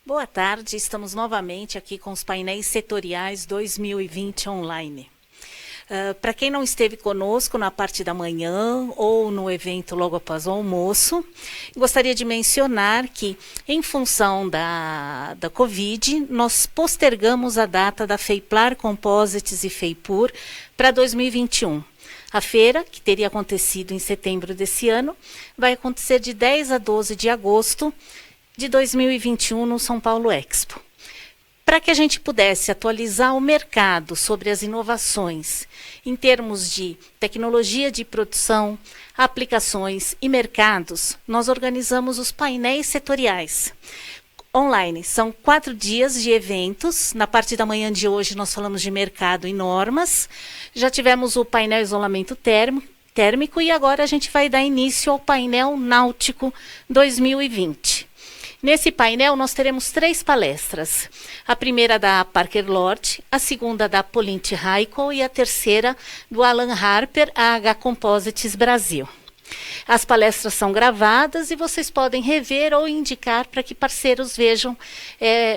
Boa tarde, estamos novamente aqui com os painéis setoriais 2020 online. Para quem não esteve conosco na parte da manhã ou no evento logo após o almoço, gostaria de mencionar que, em função da Covid, nós postergamos a data da FEIPLAR Composites e FEIPUR para 2021. A feira, que teria acontecido em setembro desse ano, vai acontecer de 10 a 12 de agosto de 2021 no São Paulo Expo. Para que a gente pudesse atualizar o mercado sobre as inovações em termos de tecnologia de produção, aplicações e mercados, nós organizamos os painéis setoriais online. São 4 dias de eventos. Na parte da manhã de hoje nós falamos de mercado e normas. Já tivemos o painel isolamento térmico e agora a gente vai dar início ao painel náutico 2020. Nesse painel, nós teremos 3 palestras. A primeira da Parker Lord, a segunda da Polinte Raikol e a terceira do Alan Harper, AH Composites Brasil. As palestras são gravadas e vocês podem rever ou indicar para que parceiros vejam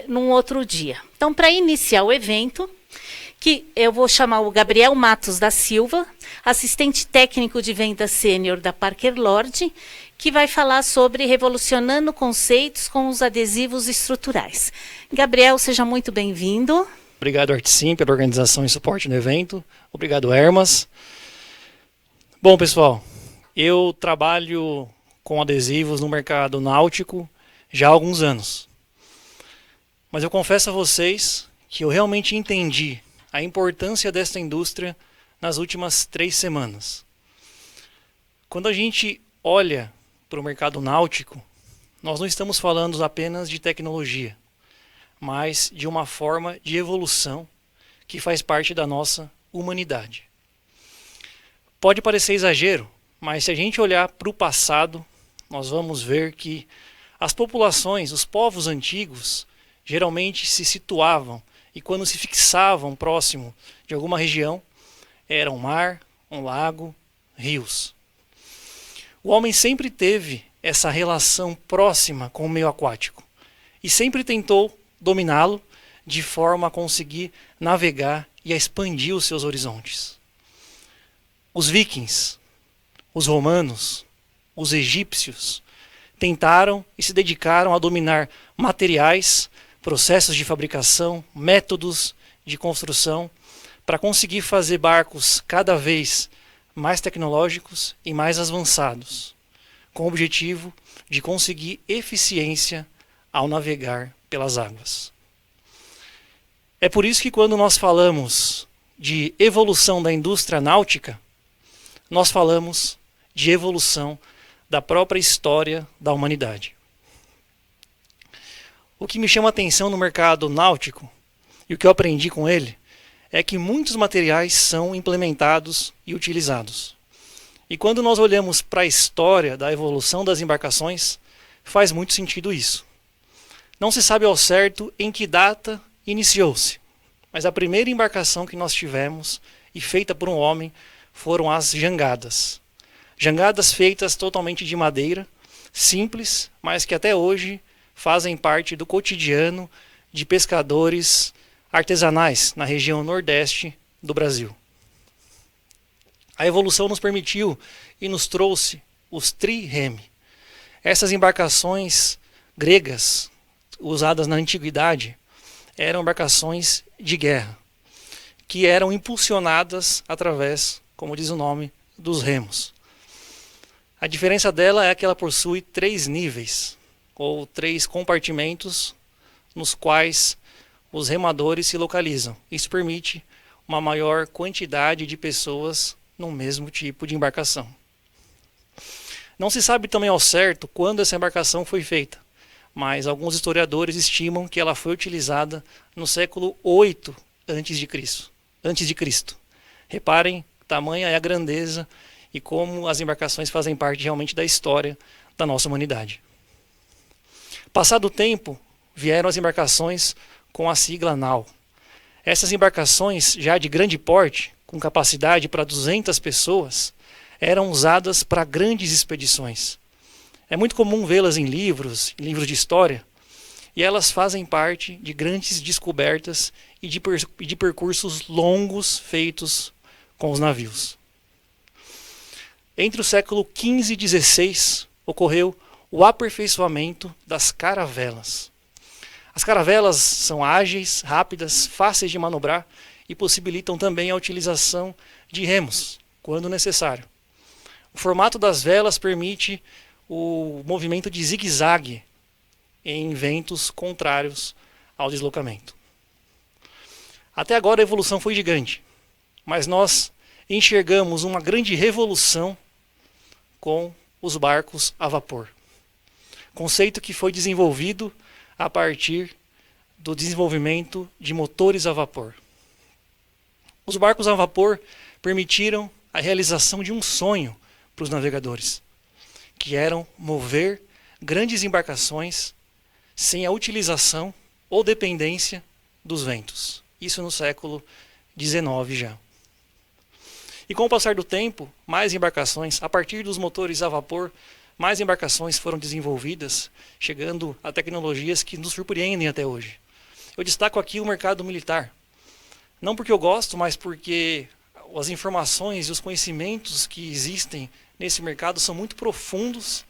num outro dia. Então, para iniciar o evento, que eu vou chamar o Gabriel Matos da Silva, assistente técnico de venda sênior da Parker Lord, que vai falar sobre revolucionando conceitos com os adesivos estruturais. Gabriel, seja muito bem-vindo. Obrigado, Artsim, pela organização e suporte no evento. Obrigado, Hermas. Bom, pessoal, eu trabalho com adesivos no mercado náutico já há alguns anos. Mas eu confesso a vocês que eu realmente entendi a importância desta indústria nas últimas 3 semanas. Quando a gente olha para o mercado náutico, nós não estamos falando apenas de tecnologia, mas de uma forma de evolução que faz parte da nossa humanidade. Pode parecer exagero, mas se a gente olhar para o passado, nós vamos ver que as populações, os povos antigos, geralmente se situavam e quando se fixavam próximo de alguma região, era um mar, um lago, rios. O homem sempre teve essa relação próxima com o meio aquático e sempre tentou dominá-lo de forma a conseguir navegar e a expandir os seus horizontes. Os vikings, os romanos, os egípcios tentaram e se dedicaram a dominar materiais, processos de fabricação, métodos de construção para conseguir fazer barcos cada vez mais tecnológicos e mais avançados, com o objetivo de conseguir eficiência ao navegar pelas águas. É por isso que quando nós falamos de evolução da indústria náutica, nós falamos de evolução da própria história da humanidade. O que me chama a atenção no mercado náutico, e o que eu aprendi com ele, é que muitos materiais são implementados e utilizados. E quando nós olhamos para a história da evolução das embarcações, faz muito sentido isso. Não se sabe ao certo em que data iniciou-se, mas a primeira embarcação que nós tivemos, e feita por um homem, foram as jangadas. Jangadas feitas totalmente de madeira, simples, mas que até hoje fazem parte do cotidiano de pescadores artesanais na região nordeste do Brasil. A evolução nos permitiu e nos trouxe os trireme. Essas embarcações gregas usadas na antiguidade eram embarcações de guerra, que eram impulsionadas através, como diz o nome, dos remos. A diferença dela é que ela possui 3 níveis, ou 3 compartimentos, nos quais os remadores se localizam. Isso permite uma maior quantidade de pessoas no mesmo tipo de embarcação. Não se sabe também ao certo quando essa embarcação foi feita, mas alguns historiadores estimam que ela foi utilizada no século 8 antes de Cristo. Reparem, tamanha é a grandeza e como as embarcações fazem parte realmente da história da nossa humanidade. Passado o tempo, vieram as embarcações com a sigla nau. Essas embarcações, já de grande porte, com capacidade para 200 pessoas, eram usadas para grandes expedições. É muito comum vê-las em livros de história, e elas fazem parte de grandes descobertas e de percursos longos feitos com os navios. Entre o século XV e XVI ocorreu o aperfeiçoamento das caravelas. As caravelas são ágeis, rápidas, fáceis de manobrar e possibilitam também a utilização de remos, quando necessário. O formato das velas permite o movimento de zigue-zague em ventos contrários ao deslocamento. Até agora a evolução foi gigante, mas nós enxergamos uma grande revolução com os barcos a vapor. Conceito que foi desenvolvido a partir do desenvolvimento de motores a vapor. Os barcos a vapor permitiram a realização de um sonho para os navegadores, que eram mover grandes embarcações sem a utilização ou dependência dos ventos. Isso no século XIX já. E com o passar do tempo, mais embarcações, a partir dos motores a vapor, mais embarcações foram desenvolvidas, chegando a tecnologias que nos surpreendem até hoje. Eu destaco aqui o mercado militar. Não porque eu gosto, mas porque as informações e os conhecimentos que existem nesse mercado são muito profundos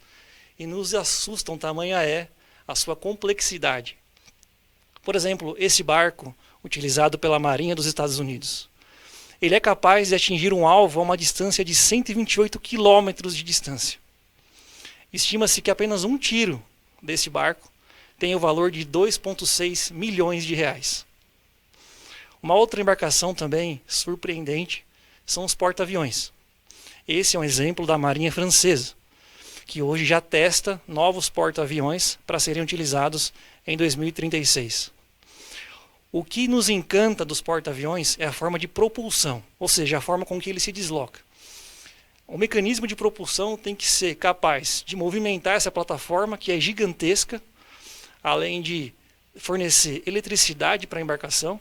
e nos assustam, tamanha é a sua complexidade. Por exemplo, esse barco utilizado pela Marinha dos Estados Unidos. Ele é capaz de atingir um alvo a uma distância de 128 quilômetros de distância. Estima-se que apenas um tiro desse barco tem o valor de 2,6 milhões de reais. Uma outra embarcação também surpreendente são os porta-aviões. Esse é um exemplo da Marinha Francesa, que hoje já testa novos porta-aviões para serem utilizados em 2036. O que nos encanta dos porta-aviões é a forma de propulsão, ou seja, a forma com que ele se desloca. O mecanismo de propulsão tem que ser capaz de movimentar essa plataforma, que é gigantesca, além de fornecer eletricidade para a embarcação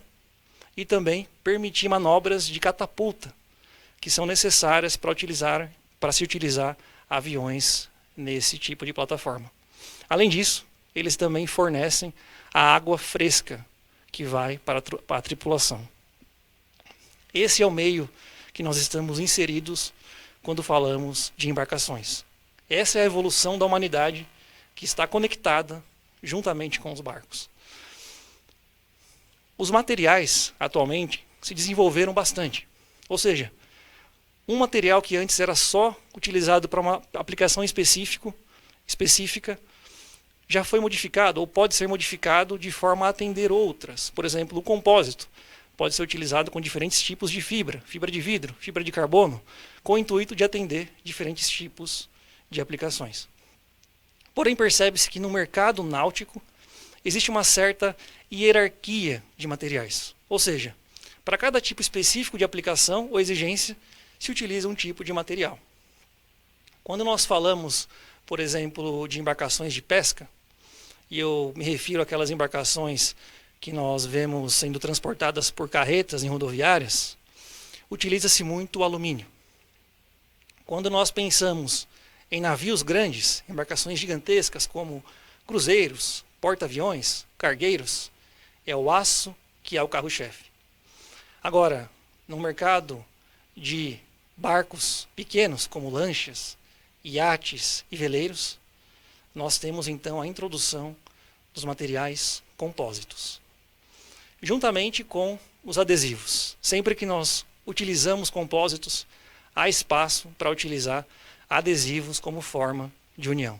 e também permitir manobras de catapulta, que são necessárias para se utilizar aviões nesse tipo de plataforma. Além disso, eles também fornecem a água fresca que vai para a tripulação. Esse é o meio que nós estamos inseridos quando falamos de embarcações. Essa é a evolução da humanidade que está conectada juntamente com os barcos. Os materiais, atualmente, se desenvolveram bastante. Ou seja, um material que antes era só utilizado para uma aplicação específica já foi modificado ou pode ser modificado de forma a atender outras. Por exemplo, o compósito pode ser utilizado com diferentes tipos de fibra de vidro, fibra de carbono, com o intuito de atender diferentes tipos de aplicações. Porém, percebe-se que no mercado náutico existe uma certa hierarquia de materiais. Ou seja, para cada tipo específico de aplicação ou exigência, se utiliza um tipo de material. Quando nós falamos, por exemplo, de embarcações de pesca, e eu me refiro àquelas embarcações que nós vemos sendo transportadas por carretas em rodoviárias, utiliza-se muito o alumínio. Quando nós pensamos em navios grandes, embarcações gigantescas como cruzeiros, porta-aviões, cargueiros, é o aço que é o carro-chefe. Agora, no mercado de barcos pequenos, como lanchas, iates e veleiros, nós temos então a introdução dos materiais compósitos, juntamente com os adesivos. Sempre que nós utilizamos compósitos, há espaço para utilizar adesivos como forma de união.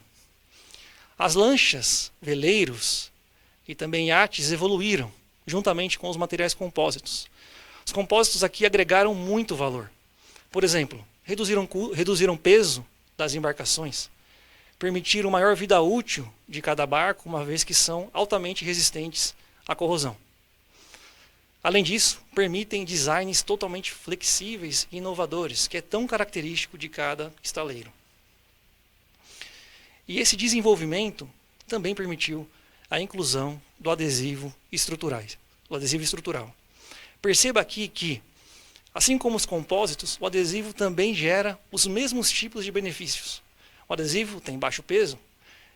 As lanchas, veleiros e também iates evoluíram juntamente com os materiais compósitos. Os compósitos aqui agregaram muito valor. Por exemplo, reduziram peso das embarcações, permitiram maior vida útil de cada barco, uma vez que são altamente resistentes à corrosão. Além disso, permitem designs totalmente flexíveis e inovadores, que é tão característico de cada estaleiro. E esse desenvolvimento também permitiu a inclusão do adesivo estrutural. Perceba aqui que, assim como os compósitos, o adesivo também gera os mesmos tipos de benefícios. O adesivo tem baixo peso,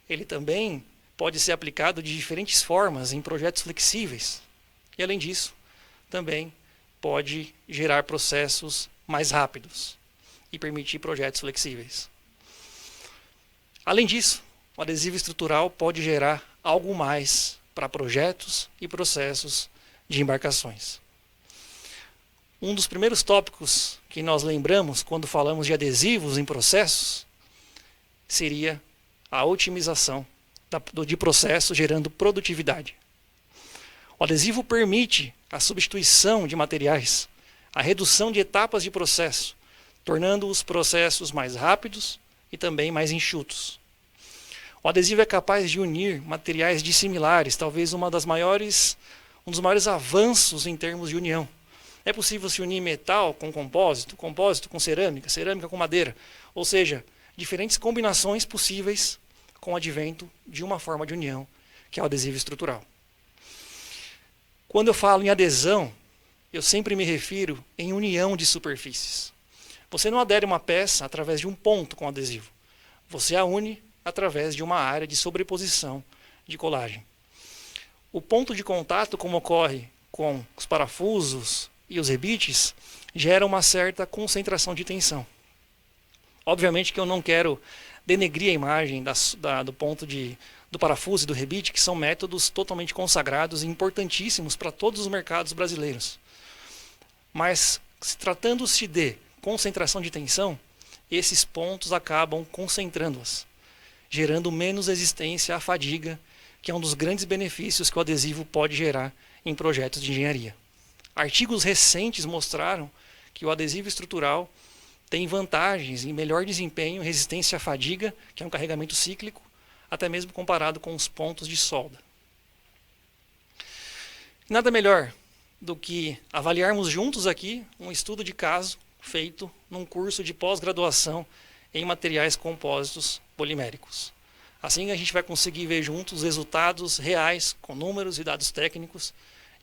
ele também pode ser aplicado de diferentes formas em projetos flexíveis. E, além disso, também pode gerar processos mais rápidos e permitir projetos flexíveis. Além disso, o adesivo estrutural pode gerar algo mais para projetos e processos de embarcações. Um dos primeiros tópicos que nós lembramos quando falamos de adesivos em processos seria a otimização de processos gerando produtividade. O adesivo permite a substituição de materiais, a redução de etapas de processo, tornando os processos mais rápidos e também mais enxutos. O adesivo é capaz de unir materiais dissimilares, talvez um dos maiores avanços em termos de união. É possível se unir metal com compósito, compósito com cerâmica, cerâmica com madeira, ou seja, diferentes combinações possíveis com o advento de uma forma de união, que é o adesivo estrutural. Quando eu falo em adesão, eu sempre me refiro em união de superfícies. Você não adere uma peça através de um ponto com adesivo. Você a une através de uma área de sobreposição de colagem. O ponto de contato, como ocorre com os parafusos e os rebites, gera uma certa concentração de tensão. Obviamente que eu não quero denegrir a imagem do ponto do parafuso e do rebite, que são métodos totalmente consagrados e importantíssimos para todos os mercados brasileiros. Mas, tratando-se de concentração de tensão, esses pontos acabam concentrando-as, gerando menos resistência à fadiga, que é um dos grandes benefícios que o adesivo pode gerar em projetos de engenharia. Artigos recentes mostraram que o adesivo estrutural tem vantagens em melhor desempenho, resistência à fadiga, que é um carregamento cíclico, até mesmo comparado com os pontos de solda. Nada melhor do que avaliarmos juntos aqui um estudo de caso feito num curso de pós-graduação em materiais compósitos poliméricos. Assim a gente vai conseguir ver juntos os resultados reais, com números e dados técnicos,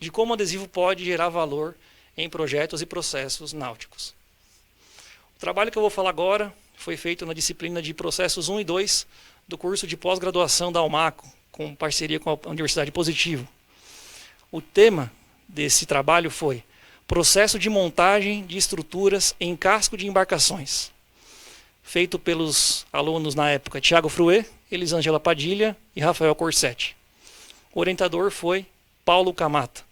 de como o adesivo pode gerar valor em projetos e processos náuticos. O trabalho que eu vou falar agora foi feito na disciplina de Processos 1 e 2 do curso de pós-graduação da Almaco, com parceria com a Universidade Positivo. O tema desse trabalho foi Processo de montagem de estruturas em casco de embarcações, feito pelos alunos na época Thiago Fruet, Elisângela Padilha e Rafael Corsetti. O orientador foi Paulo Camata,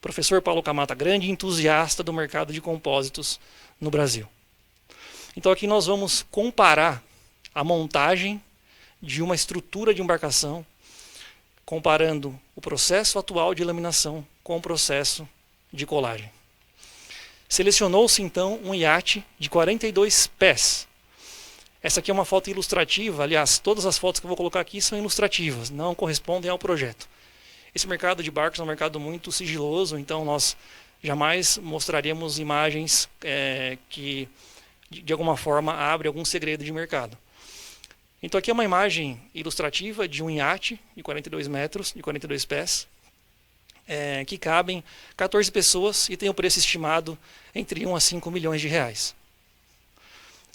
professor Paulo Camata, grande entusiasta do mercado de compósitos no Brasil. Então aqui nós vamos comparar a montagem de uma estrutura de embarcação, comparando o processo atual de laminação com o processo de colagem. Selecionou-se então um iate de 42 pés. Essa aqui é uma foto ilustrativa, aliás, todas as fotos que eu vou colocar aqui são ilustrativas, não correspondem ao projeto. Esse mercado de barcos é um mercado muito sigiloso, então nós jamais mostraremos imagens que de alguma forma abrem algum segredo de mercado. Então aqui é uma imagem ilustrativa de um iate de 42 metros, de 42 pés, que cabem 14 pessoas e tem o preço estimado entre 1 a 5 milhões de reais.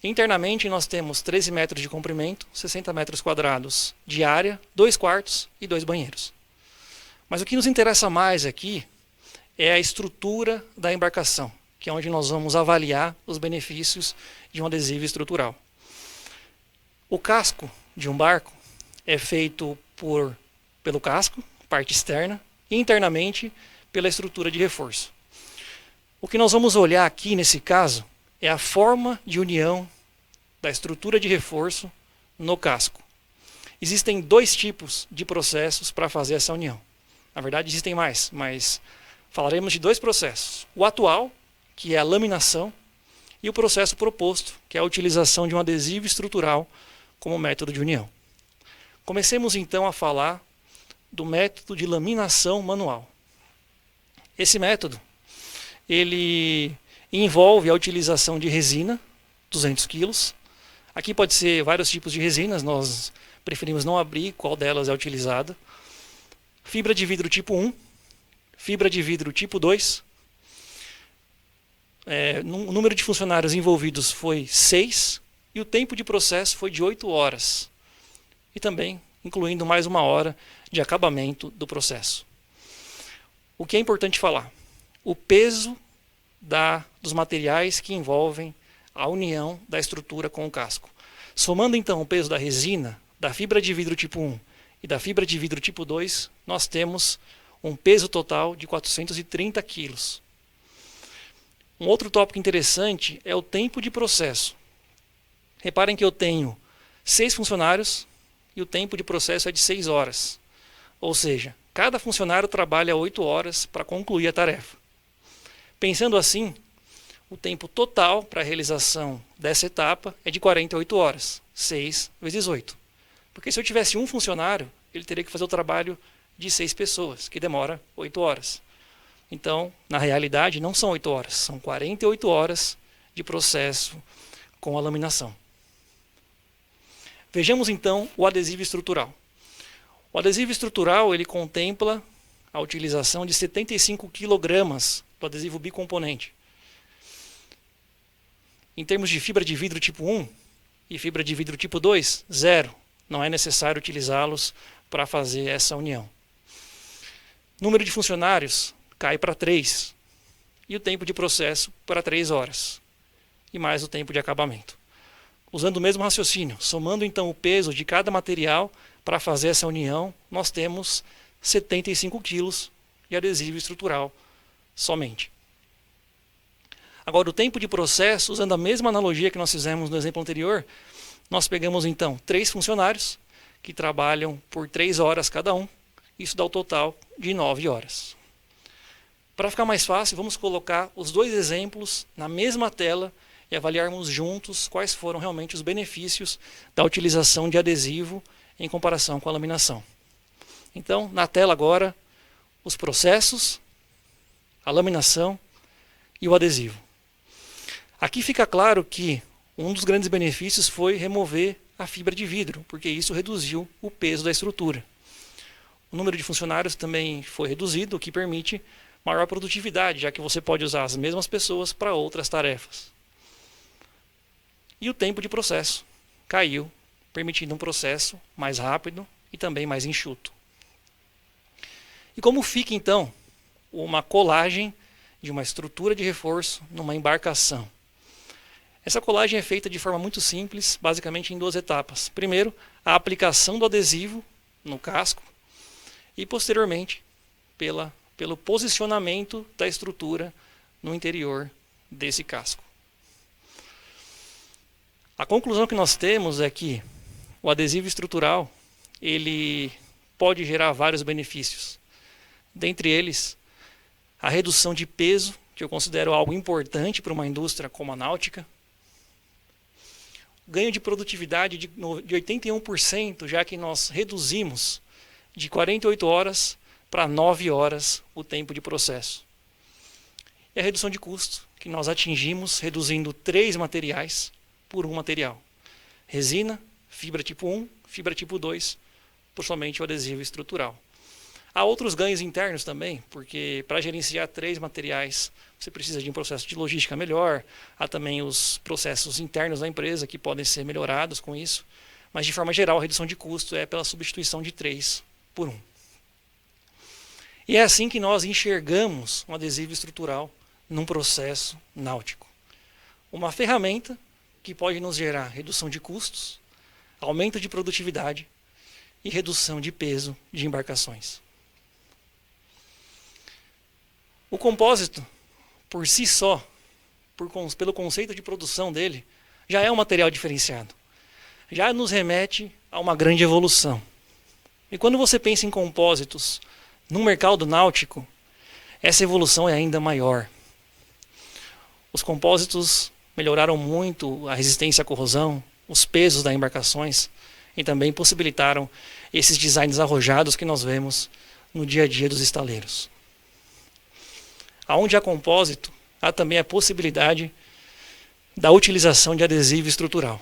Internamente nós temos 13 metros de comprimento, 60 metros quadrados de área, 2 quartos e 2 banheiros. Mas o que nos interessa mais aqui é a estrutura da embarcação, que é onde nós vamos avaliar os benefícios de um adesivo estrutural. O casco de um barco é feito pelo casco, parte externa, e internamente pela estrutura de reforço. O que nós vamos olhar aqui nesse caso é a forma de união da estrutura de reforço no casco. Existem 2 tipos de processos para fazer essa união. Na verdade existem mais, mas falaremos de 2 processos. O atual, que é a laminação, e o processo proposto, que é a utilização de um adesivo estrutural como método de união. Comecemos então a falar do método de laminação manual. Esse método, ele envolve a utilização de resina, 200 kg. Aqui pode ser vários tipos de resinas, nós preferimos não abrir qual delas é utilizada. Fibra de vidro tipo 1, fibra de vidro tipo 2. O número de funcionários envolvidos foi 6 e o tempo de processo foi de 8 horas. E também incluindo mais 1 hora de acabamento do processo. O que é importante falar? O peso dos materiais que envolvem a união da estrutura com o casco. Somando então o peso da resina, da fibra de vidro tipo 1 e da fibra de vidro tipo 2, nós temos um peso total de 430 quilos. Um outro tópico interessante é o tempo de processo. Reparem que eu tenho 6 funcionários e o tempo de processo é de 6 horas. Ou seja, cada funcionário trabalha 8 horas para concluir a tarefa. Pensando assim, o tempo total para a realização dessa etapa é de 48 horas, 6 vezes 8. Porque se eu tivesse um funcionário, ele teria que fazer o trabalho de 6 pessoas, que demora 8 horas. Então, na realidade, não são 8 horas, são 48 horas de processo com a laminação. Vejamos então o adesivo estrutural. O adesivo estrutural ele contempla a utilização de 75 kg do adesivo bicomponente. Em termos de fibra de vidro tipo 1 e fibra de vidro tipo 2, 0. Não é necessário utilizá-los para fazer essa união. Número de funcionários cai para 3. E o tempo de processo para 3 horas. E mais o tempo de acabamento. Usando o mesmo raciocínio, somando então o peso de cada material para fazer essa união, nós temos 75 kg de adesivo estrutural somente. Agora, o tempo de processo, usando a mesma analogia que nós fizemos no exemplo anterior, nós pegamos então 3 funcionários que trabalham por 3 horas cada um. Isso dá o total de 9 horas. Para ficar mais fácil, vamos colocar os 2 exemplos na mesma tela e avaliarmos juntos quais foram realmente os benefícios da utilização de adesivo em comparação com a laminação. Então, na tela agora, os processos, a laminação e o adesivo. Aqui fica claro que um dos grandes benefícios foi remover a fibra de vidro, porque isso reduziu o peso da estrutura. O número de funcionários também foi reduzido, o que permite maior produtividade, já que você pode usar as mesmas pessoas para outras tarefas. E o tempo de processo caiu, permitindo um processo mais rápido e também mais enxuto. E como fica então uma colagem de uma estrutura de reforço numa embarcação? Essa colagem é feita de forma muito simples, basicamente em 2 etapas. Primeiro, a aplicação do adesivo no casco e, posteriormente, pelo posicionamento da estrutura no interior desse casco. A conclusão que nós temos é que o adesivo estrutural ele pode gerar vários benefícios. Dentre eles, a redução de peso, que eu considero algo importante para uma indústria como a náutica. Ganho de produtividade de 81%, já que nós reduzimos de 48 horas para 9 horas o tempo de processo. E a redução de custo, que nós atingimos reduzindo 3 materiais por um material. Resina, fibra tipo 1, fibra tipo 2, por somente o adesivo estrutural. Há outros ganhos internos também, porque para gerenciar 3 materiais você precisa de um processo de logística melhor. Há também os processos internos da empresa que podem ser melhorados com isso. Mas de forma geral a redução de custo é pela substituição de 3 por 1. E é assim que nós enxergamos um adesivo estrutural num processo náutico. Uma ferramenta que pode nos gerar redução de custos, aumento de produtividade e redução de peso de embarcações. O compósito, por si só, pelo conceito de produção dele, já é um material diferenciado. Já nos remete a uma grande evolução. E quando você pensa em compósitos no mercado náutico, essa evolução é ainda maior. Os compósitos melhoraram muito a resistência à corrosão, os pesos das embarcações e também possibilitaram esses designs arrojados que nós vemos no dia a dia dos estaleiros. Aonde há compósito, há também a possibilidade da utilização de adesivo estrutural.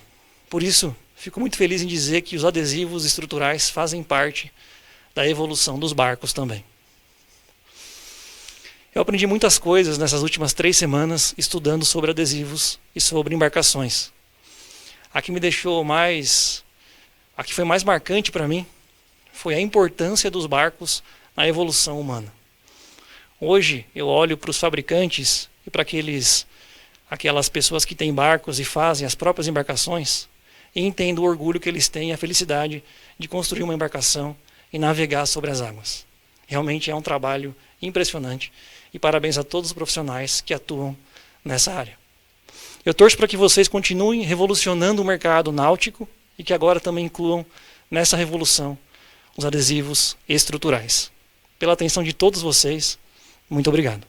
Por isso, fico muito feliz em dizer que os adesivos estruturais fazem parte da evolução dos barcos também. Eu aprendi muitas coisas nessas últimas 3 semanas estudando sobre adesivos e sobre embarcações. A que foi mais marcante para mim foi a importância dos barcos na evolução humana. Hoje eu olho para os fabricantes e para aquelas pessoas que têm barcos e fazem as próprias embarcações e entendo o orgulho que eles têm e a felicidade de construir uma embarcação e navegar sobre as águas. Realmente é um trabalho impressionante e parabéns a todos os profissionais que atuam nessa área. Eu torço para que vocês continuem revolucionando o mercado náutico e que agora também incluam nessa revolução os adesivos estruturais. Pela atenção de todos vocês, muito obrigado.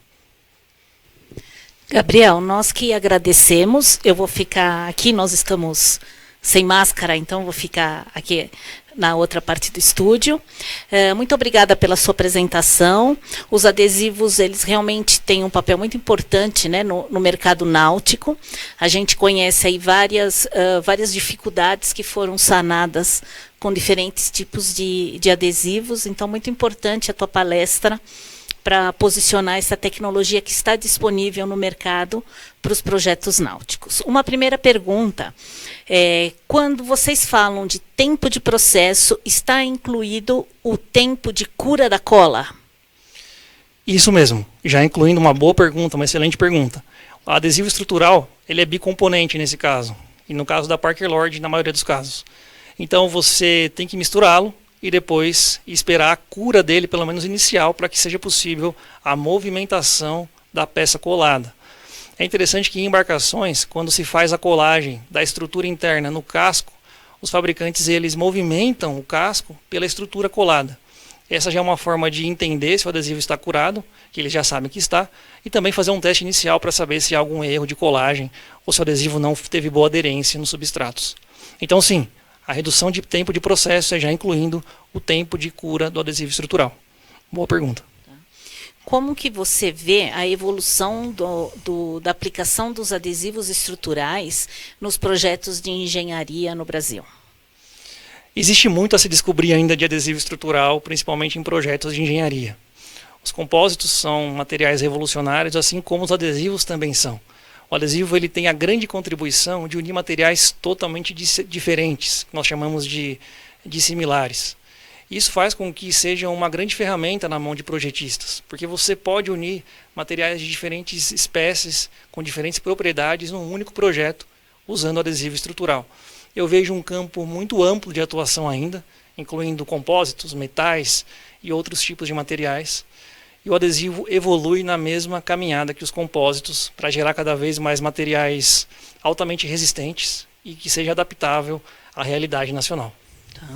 Gabriel, nós que agradecemos. Eu vou ficar aqui, nós estamos sem máscara, então vou ficar aqui na outra parte do estúdio. Muito obrigada pela sua apresentação. Os adesivos, eles realmente têm um papel muito importante, né, no mercado náutico. A gente conhece aí várias dificuldades que foram sanadas com diferentes tipos de adesivos. Então, muito importante a tua palestra para posicionar essa tecnologia que está disponível no mercado para os projetos náuticos. Uma primeira pergunta quando vocês falam de tempo de processo, está incluído o tempo de cura da cola? Isso mesmo, já incluindo uma boa pergunta, uma excelente pergunta. O adesivo estrutural, ele é bicomponente nesse caso, e no caso da Parker Lord, na maioria dos casos. Então você tem que misturá-lo e depois esperar a cura dele, pelo menos inicial, para que seja possível a movimentação da peça colada. É interessante que em embarcações, quando se faz a colagem da estrutura interna no casco, os fabricantes eles movimentam o casco pela estrutura colada. Essa já é uma forma de entender se o adesivo está curado, que eles já sabem que está, e também fazer um teste inicial para saber se há algum erro de colagem ou se o adesivo não teve boa aderência nos substratos. Então sim, a redução de tempo de processo é já incluindo o tempo de cura do adesivo estrutural. Boa pergunta. Como que você vê a evolução da aplicação dos adesivos estruturais nos projetos de engenharia no Brasil? Existe muito a se descobrir ainda de adesivo estrutural, principalmente em projetos de engenharia. Os compósitos são materiais revolucionários, assim como os adesivos também são. O adesivo ele tem a grande contribuição de unir materiais totalmente diferentes, que nós chamamos de similares. Isso faz com que seja uma grande ferramenta na mão de projetistas, porque você pode unir materiais de diferentes espécies, com diferentes propriedades, num único projeto, usando adesivo estrutural. Eu vejo um campo muito amplo de atuação ainda, incluindo compósitos, metais e outros tipos de materiais. E o adesivo evolui na mesma caminhada que os compósitos para gerar cada vez mais materiais altamente resistentes e que seja adaptável à realidade nacional. Tá.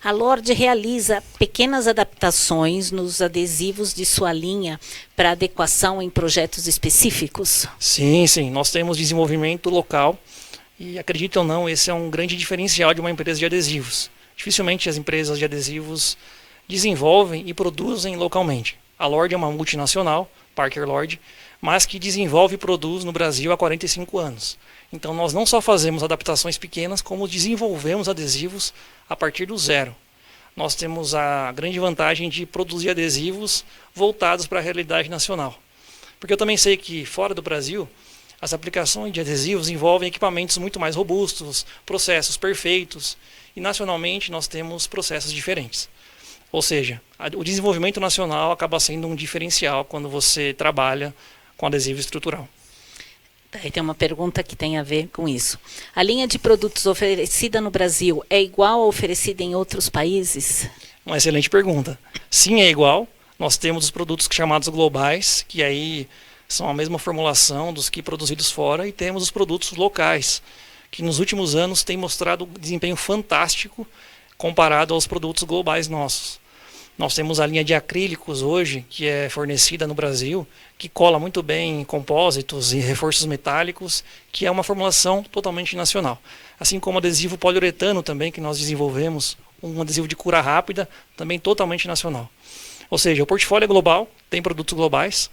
A Lord realiza pequenas adaptações nos adesivos de sua linha para adequação em projetos específicos? Sim, sim. Nós temos desenvolvimento local e, acredite ou não, esse é um grande diferencial de uma empresa de adesivos. Dificilmente as empresas de adesivos desenvolvem e produzem localmente. A Lord é uma multinacional, Parker Lord, mas que desenvolve e produz no Brasil há 45 anos. Então nós não só fazemos adaptações pequenas, como desenvolvemos adesivos a partir do zero. Nós temos a grande vantagem de produzir adesivos voltados para a realidade nacional. Porque eu também sei que fora do Brasil, as aplicações de adesivos envolvem equipamentos muito mais robustos, processos perfeitos, e nacionalmente nós temos processos diferentes. Ou seja, o desenvolvimento nacional acaba sendo um diferencial quando você trabalha com adesivo estrutural. Aí tem uma pergunta que tem a ver com isso. A linha de produtos oferecida no Brasil é igual a oferecida em outros países? Uma excelente pergunta. Sim, é igual. Nós temos os produtos chamados globais, que aí são a mesma formulação dos que produzidos fora, e temos os produtos locais, que nos últimos anos têm mostrado um desempenho fantástico comparado aos produtos globais nossos. Nós temos a linha de acrílicos hoje, que é fornecida no Brasil, que cola muito bem em compósitos e reforços metálicos, que é uma formulação totalmente nacional. Assim como o adesivo poliuretano também, que nós desenvolvemos, um adesivo de cura rápida, também totalmente nacional. Ou seja, o portfólio é global, tem produtos globais,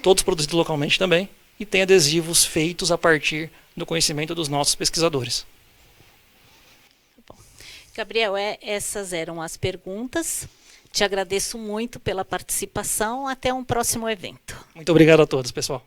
todos produzidos localmente também, e tem adesivos feitos a partir do conhecimento dos nossos pesquisadores. Gabriel, essas eram as perguntas. Te agradeço muito pela participação. Até um próximo evento. Muito obrigado a todos, pessoal.